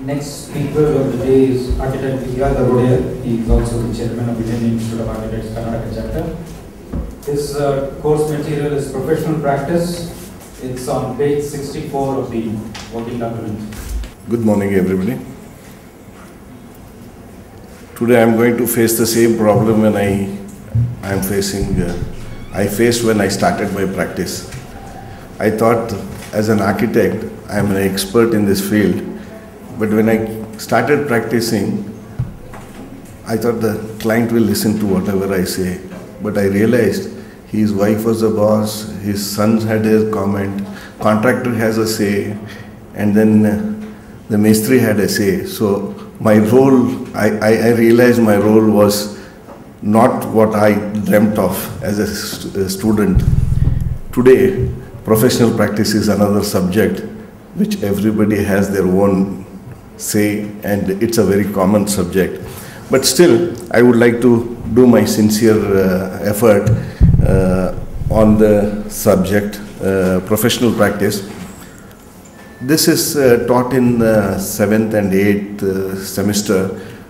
Next speaker of the day is architect Vidyadhar. He is also the chairman of the Indian Institute of Architects, Karnataka chapter. His course material is professional practice. It's on page 64 of the working document. Good morning, everybody. Today I am going to face the same problem when I faced when I started my practice. I thought as an architect I am an expert in this field, but when I started practicing I thought the client will listen to whatever I say, but I realized his wife was the boss, his sons had a comment, contractor has a say, and then the Mistri had a say. So my role, I realized my role was not what I dreamt of as a student. Today, professional practice is another subject which everybody has their own say, and it's a very common subject. But still, I would like to do my sincere effort on the subject, professional practice. This is taught in 7th and 8th semester,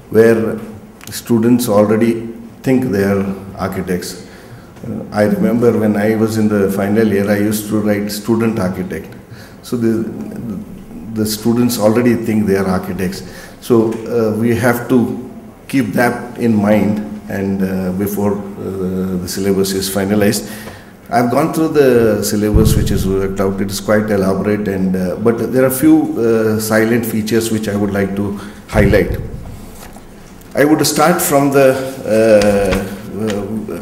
where students already think they are architects. I remember when I was in the final year, I used to write student architect. So the students already think they are architects. So we have to keep that in mind, and before the syllabus is finalized. I've gone through the syllabus which is worked out. It is quite elaborate, and but there are few silent features which I would like to highlight. I would start from the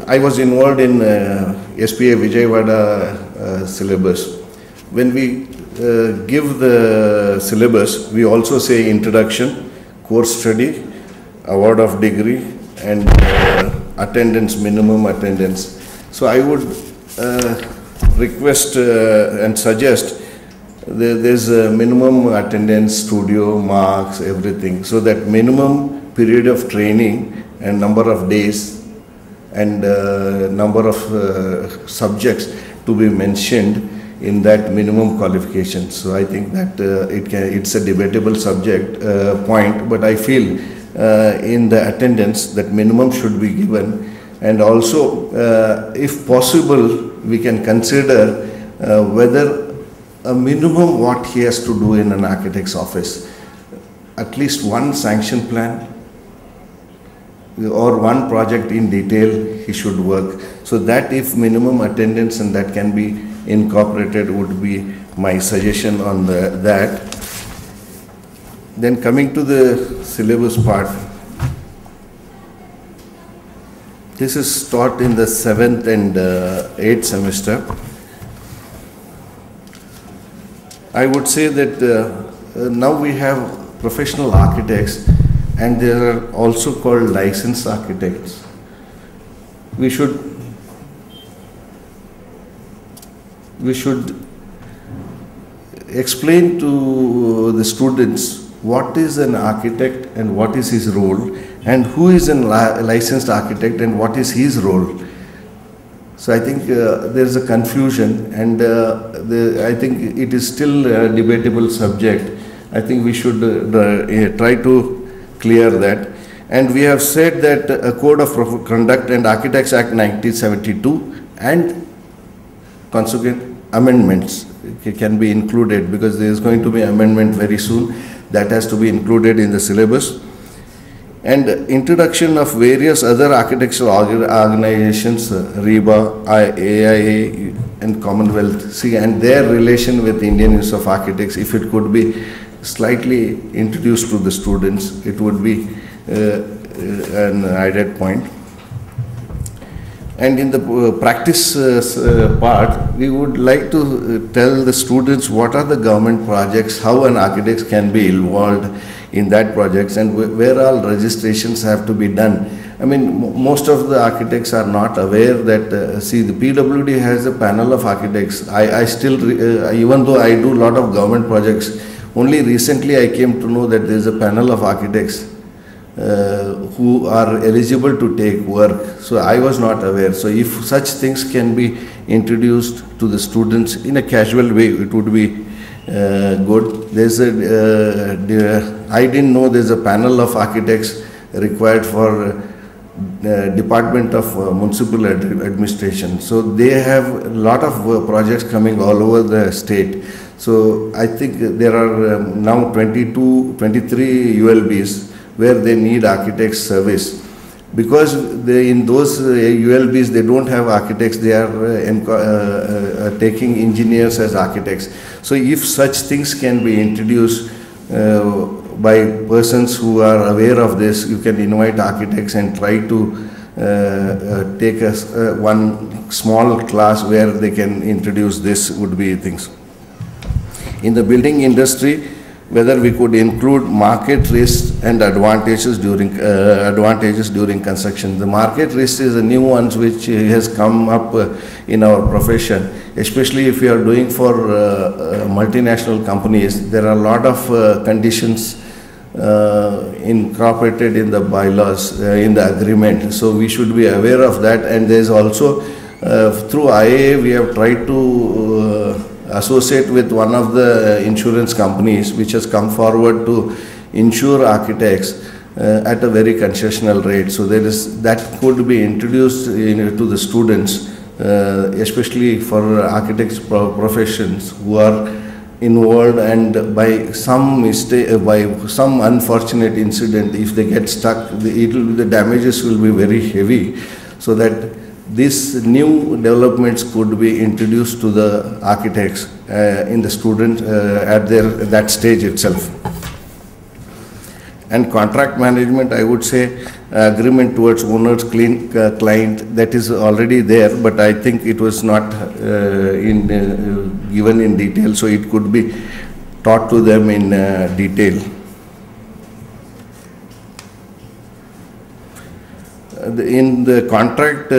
I was involved in SPA Vidyadhar syllabus. When we give the syllabus, we also say introduction, course study, award of degree, and attendance, minimum attendance. So I would request and suggest there's a minimum attendance, studio, marks, everything. So that minimum period of training and number of days and number of subjects to be mentioned in that minimum qualification. So I think that it's a debatable subject point, but I feel in the attendance that minimum should be given, and also if possible we can consider whether a minimum what he has to do in an architect's office, at least one sanction plan or one project in detail he should work, so that if minimum attendance and that can be incorporated would be my suggestion on that. Then coming to the syllabus part, this is taught in the 7th and 8th semester. I would say that now we have professional architects, and they are also called licensed architects. We should explain to the students what is an architect and what is his role, and who is a licensed architect and what is his role. So I think there is a confusion, and I think it is still a debatable subject. I think we should try to clear that. And we have said that a Code of Conduct and Architects Act 1972 and consequent amendments can be included, because there is going to be amendment very soon. That has to be included in the syllabus. And introduction of various other architectural organizations, RIBA, AIA, and Commonwealth, and their relation with Indian Institute of Architects, if it could be slightly introduced to the students, it would be an added point. And in the practice part, we would like to tell the students what are the government projects, how an architect can be involved in that projects, and where all registrations have to be done. I mean, most of the architects are not aware that, see, the PWD has a panel of architects. I still, even though I do a lot of government projects, only recently I came to know that there is a panel of architects who are eligible to take work. So I was not aware. So if such things can be introduced to the students in a casual way, it would be good. there's I didn't know there's a panel of architects required for Department of Municipal Administration. So they have a lot of projects coming all over the state. So I think there are now 23 ULBs where they need architects service. Because in those ULBs they don't have architects, they are taking engineers as architects. So if such things can be introduced by persons who are aware of this, you can invite architects and try to take one small class where they can introduce this would be things. In the building industry, whether we could include market risks and advantages during construction. The market risk is a new one which has come up in our profession, especially if you are doing for multinational companies. There are a lot of conditions incorporated in the bylaws, in the agreement. So we should be aware of that. And there is also, through IAA, we have tried to associate with one of the insurance companies which has come forward to insure architects at a very concessional rate. So there is, that could be introduced to the students, especially for architects professions who are involved, and by some mistake, by some unfortunate incident, if they get stuck, the damages will be very heavy. So that these new developments could be introduced to the architects in the student at that stage itself. And contract management, I would say agreement towards owner's client, that is already there, but I think it was not given in detail, so it could be taught to them in detail. In the contract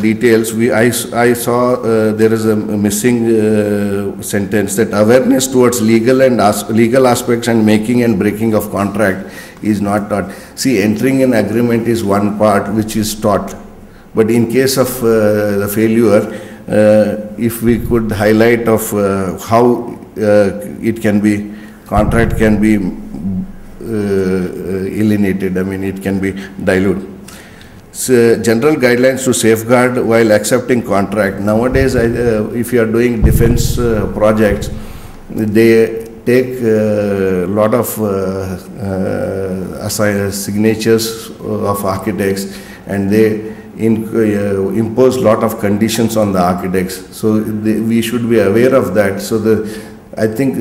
details, I saw there is a missing sentence that awareness towards legal aspects and making and breaking of contract is not taught. See, entering an agreement is one part which is taught, but in case of the failure, if we could highlight of how it can be, contract can be alienated, I mean it can be diluted. So, general guidelines to safeguard while accepting contract. Nowadays, if you are doing defense projects, they take a lot of signatures of architects, and they impose lot of conditions on the architects. So we should be aware of that. So I think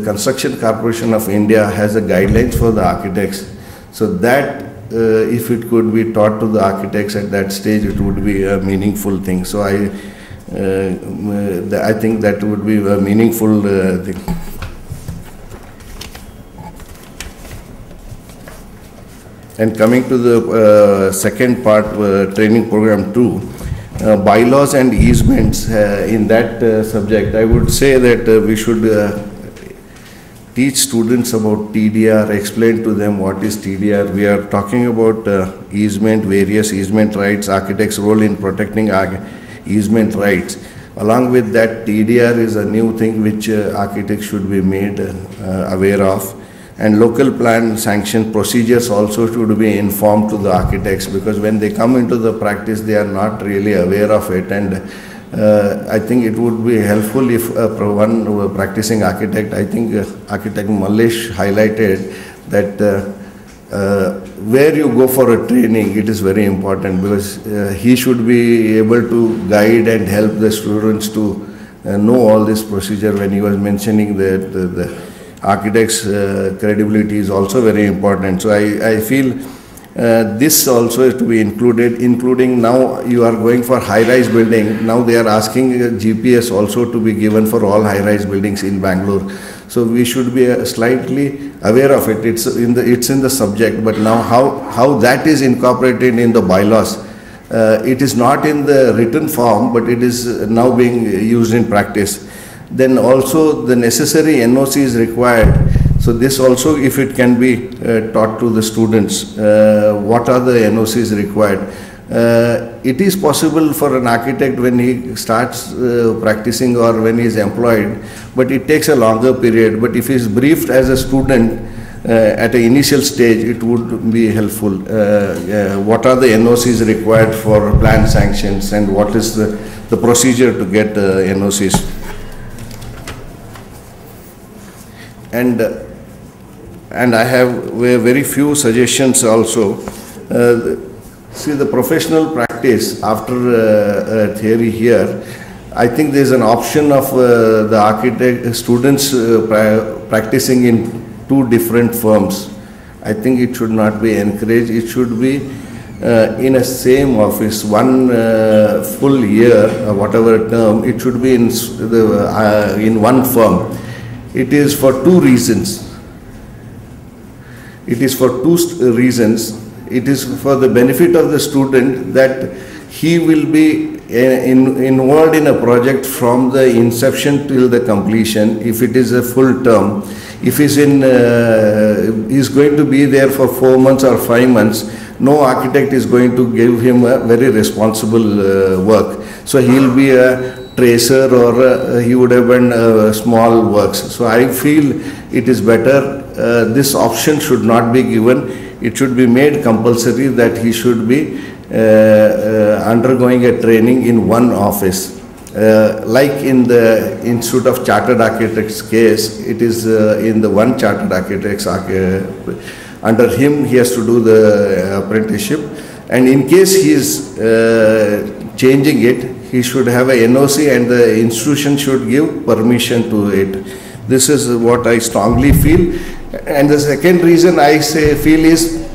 Construction Corporation of India has a guidelines for the architects. So that if it could be taught to the architects at that stage, it would be a meaningful thing. So I think that would be a meaningful thing. And coming to the second part, training program 2, bylaws and easements, in that subject, I would say that we should teach students about TDR, explain to them what is TDR. We are talking about easement, various easement rights, architects' role in protecting easement rights. Along with that, TDR is a new thing which architects should be made aware of. And local plan sanction procedures also should be informed to the architects, because when they come into the practice, they are not really aware of it. And I think it would be helpful if one practicing architect, I think Architect Mallesh highlighted that where you go for a training, it is very important, because he should be able to guide and help the students to know all this procedure. When he was mentioning that the architect's credibility is also very important. So I feel this also is to be included, including now you are going for high-rise building. Now they are asking GPS also to be given for all high-rise buildings in Bangalore. So we should be slightly aware of it. It's in the subject, but now how that is incorporated in the bylaws. It is not in the written form, but it is now being used in practice. Then also the necessary NOC is required. So this also, if it can be taught to the students, what are the NOCs required? It is possible for an architect when he starts practicing or when he is employed, but it takes a longer period. But if he is briefed as a student at an initial stage, it would be helpful. What are the NOCs required for plan sanctions, and what is the procedure to get NOCs? And I have very few suggestions also. See, the professional practice after theory here, I think there is an option of the architect students practicing in two different firms. I think it should not be encouraged. It should be in a same office, one full year, whatever term. It should be in one firm. It is for two reasons. It is for two reasons. It is for the benefit of the student that he will be involved in a project from the inception till the completion. If it is a full term, if he's he's going to be there for 4 months or 5 months, no architect is going to give him a very responsible work. So he'll be a tracer, or he would have done small works. So I feel it is better. This option should not be given. It should be made compulsory that he should be undergoing a training in one office. Like in the Institute of Chartered Architects case, it is in the one Chartered Architects. Under him, he has to do the apprenticeship. And in case he is changing it, he should have a NOC, and the institution should give permission to it. This is what I strongly feel. And the second reason I feel is,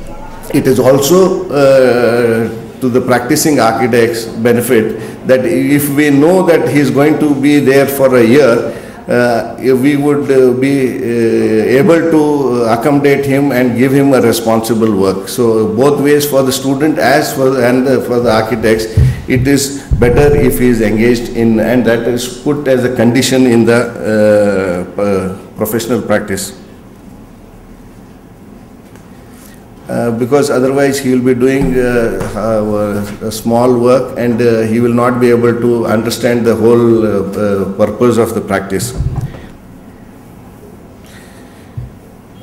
it is also to the practicing architect's benefit that if we know that he is going to be there for a year, we would be able to accommodate him and give him a responsible work. So both ways, for the student as for the architects, it is better if he is engaged in, and that is put as a condition in the professional practice. Because otherwise he will be doing a small work, and he will not be able to understand the whole purpose of the practice.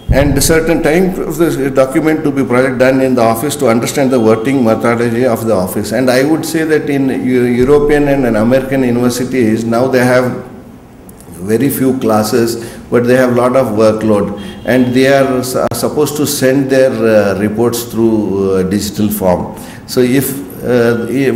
And a certain time of the document to be project done in the office to understand the working methodology of the office. And I would say that in European and American universities, now they have very few classes, but they have a lot of workload, and they are supposed to send their reports through digital form. So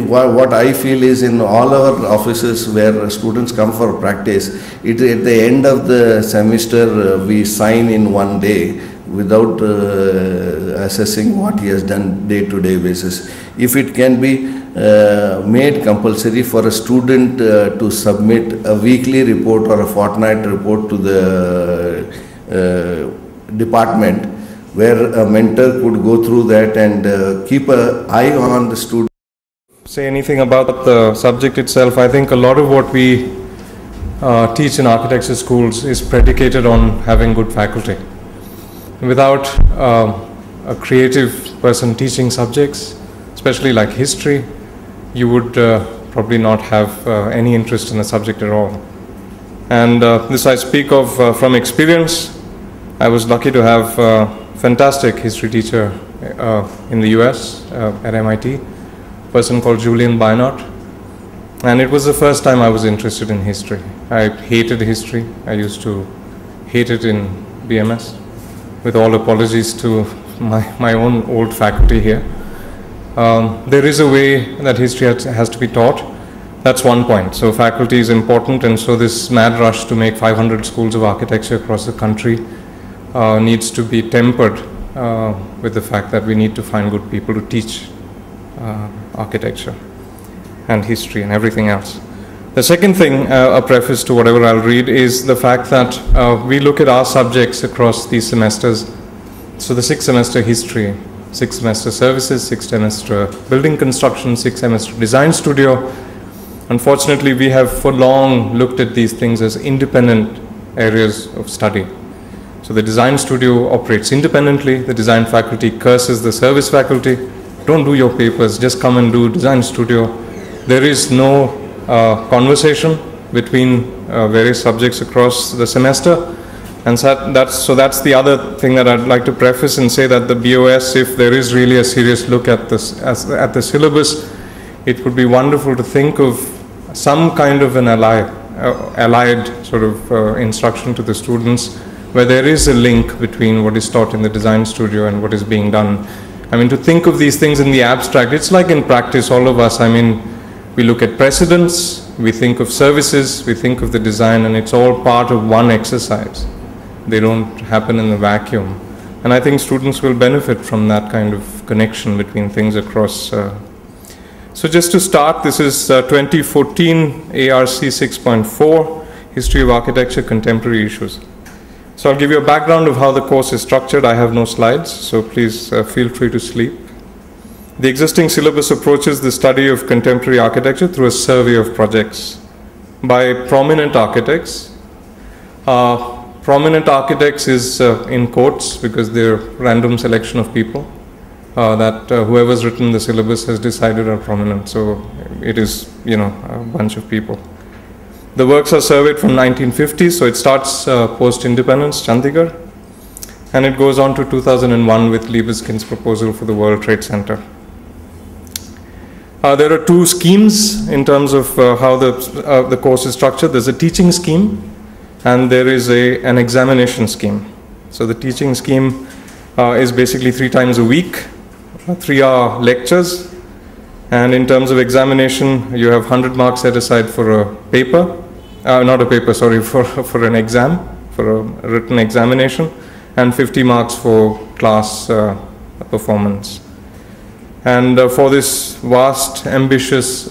what I feel is, in all our offices where students come for practice, at the end of the semester we sign in one day without assessing what he has done day-to-day basis. If it can be made compulsory for a student to submit a weekly report or a fortnight report to the department, where a mentor could go through that and keep an eye on the student. Say anything about the subject itself, I think a lot of what we teach in architecture schools is predicated on having good faculty. Without a creative person teaching subjects, especially like history, you would probably not have any interest in the subject at all. And this I speak of from experience. I was lucky to have a fantastic history teacher in the US at MIT, a person called Julian Bynott. And it was the first time I was interested in history. I hated history. I used to hate it in BMS, with all apologies to my own old faculty here. There is a way that history has to be taught. That's one point. So faculty is important, and so this mad rush to make 500 schools of architecture across the country needs to be tempered with the fact that we need to find good people to teach architecture and history and everything else. The second thing, a preface to whatever I'll read, is the fact that we look at our subjects across these semesters. So the 6th semester history, 6th semester services, 6th semester building construction, 6th semester design studio. Unfortunately, we have for long looked at these things as independent areas of study. So the design studio operates independently, the design faculty curses the service faculty, don't do your papers, just come and do design studio. There is no conversation between various subjects across the semester. And so that's the other thing that I'd like to preface and say, that the BOS, if there is really a serious look at this, at the syllabus, it would be wonderful to think of some kind of an allied sort of instruction to the students, where there is a link between what is taught in the design studio and what is being done. I mean, to think of these things in the abstract, it's like in practice, all of us, I mean, we look at precedents, we think of services, we think of the design, and it's all part of one exercise. They don't happen in the vacuum. And I think students will benefit from that kind of connection between things across. So just to start, this is 2014 ARC 6.4, History of Architecture, Contemporary Issues. So I'll give you a background of how the course is structured. I have no slides, so please feel free to sleep. The existing syllabus approaches the study of contemporary architecture through a survey of projects by prominent architects. Prominent architects is in quotes because they're random selection of people that whoever's written the syllabus has decided are prominent. So it is, you know, a bunch of people. The works are surveyed from 1950, so it starts post-independence, Chandigarh, and it goes on to 2001 with Libeskind's proposal for the World Trade Center. There are two schemes in terms of how the course is structured. There's a teaching scheme, and there is an examination scheme. So the teaching scheme is basically 3 times a week, 3-hour lectures, and in terms of examination, you have 100 marks set aside for a paper, not a paper, sorry, for an exam, for a written examination, and 50 marks for class performance. And for this vast, ambitious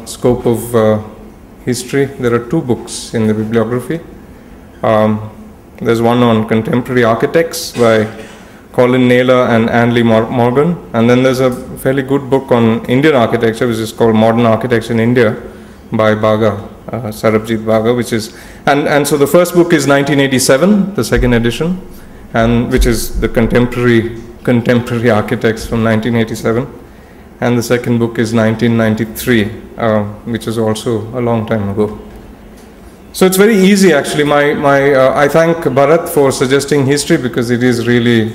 scope of history, there are 2 books in the bibliography. There's one on contemporary architects by Colin Naylor and Anne-Lee Morgan, and then there's a fairly good book on Indian architecture, which is called Modern Architecture in India by Baga, Sarabjit Baga, which is, and so the first book is 1987, the second edition, and which is the contemporary architects from 1987, and the second book is 1993, which is also a long time ago. So it's very easy, actually. I thank Bharat for suggesting history, because it is really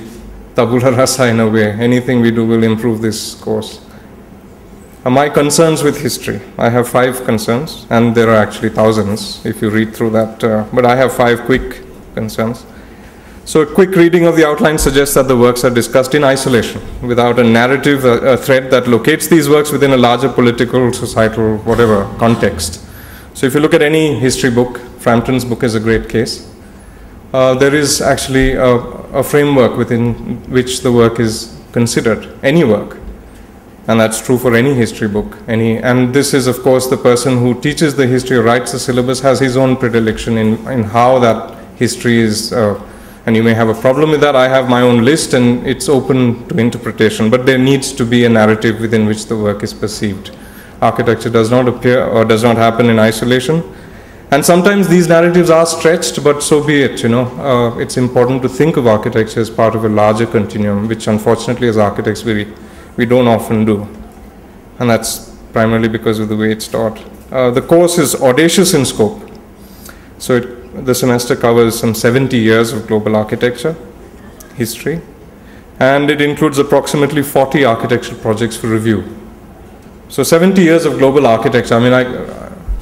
tabula rasa in a way. Anything we do will improve this course. My concerns with history, I have 5 concerns, and there are actually thousands if you read through that, but I have 5 quick concerns. So a quick reading of the outline suggests that the works are discussed in isolation, without a narrative, a thread that locates these works within a larger political, societal, whatever context. So if you look at any history book, Frampton's book is a great case. There is actually a framework within which the work is considered, any work. And that's true for any history book. And this is, of course, the person who teaches the history or writes the syllabus has his own predilection in how that history is, and you may have a problem with that. I have my own list, and it's open to interpretation, but there needs to be a narrative within which the work is perceived. Architecture does not appear or does not happen in isolation. And sometimes these narratives are stretched, but so be it, you know. It's important to think of architecture as part of a larger continuum, which unfortunately as architects we don't often do. And that's primarily because of the way it's taught. The course is audacious in scope. So the semester covers some 70 years of global architecture, history, and it includes approximately 40 architectural projects for review. So 70 years of global architecture, I mean,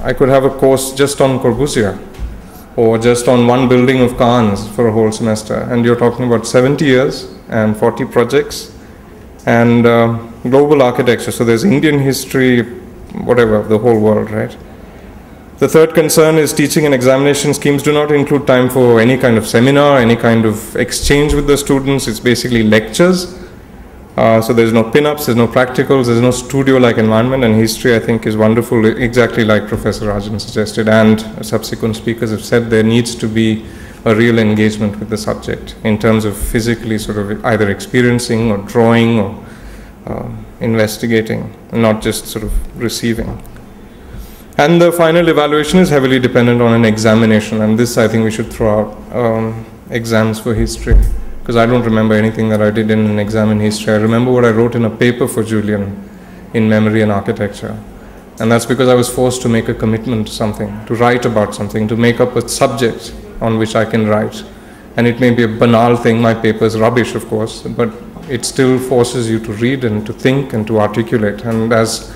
I could have a course just on Corbusier, or just on one building of Cannes for a whole semester, and you're talking about 70 years and 40 projects, and global architecture. So there's Indian history, whatever, the whole world, right? The third concern is teaching and examination schemes do not include time for any kind of seminar, any kind of exchange with the students. It's basically lectures. So there's no pin-ups, there's no practicals, there's no studio-like environment, and history, I think, is wonderful, exactly like Professor Rajan suggested, and subsequent speakers have said there needs to be a real engagement with the subject in terms of physically sort of either experiencing or drawing or investigating, not just sort of receiving. And the final evaluation is heavily dependent on an examination, and this I think we should throw out, exams for history. because I don't remember anything that I did in an exam in history. I remember what I wrote in a paper for Julian in memory and architecture. And that's because I was forced to make a commitment to something, to write about something, to make up a subject on which I can write. And it may be a banal thing, my paper is rubbish, of course, but it still forces you to read and to think and to articulate. And as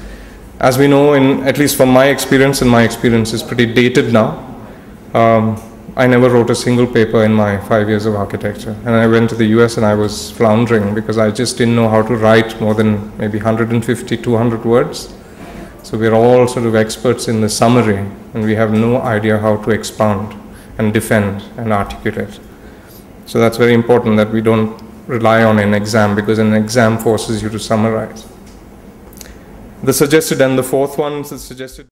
we know, at least from my experience, and my experience is pretty dated now, I never wrote a single paper in my 5 years of architecture. And I went to the US and I was floundering because I just didn't know how to write more than maybe 150, 200 words. So we're all sort of experts in the summary, and we have no idea how to expound and defend and articulate. So that's very important that we don't rely on an exam, because an exam forces you to summarize. The suggested, and the fourth one is suggested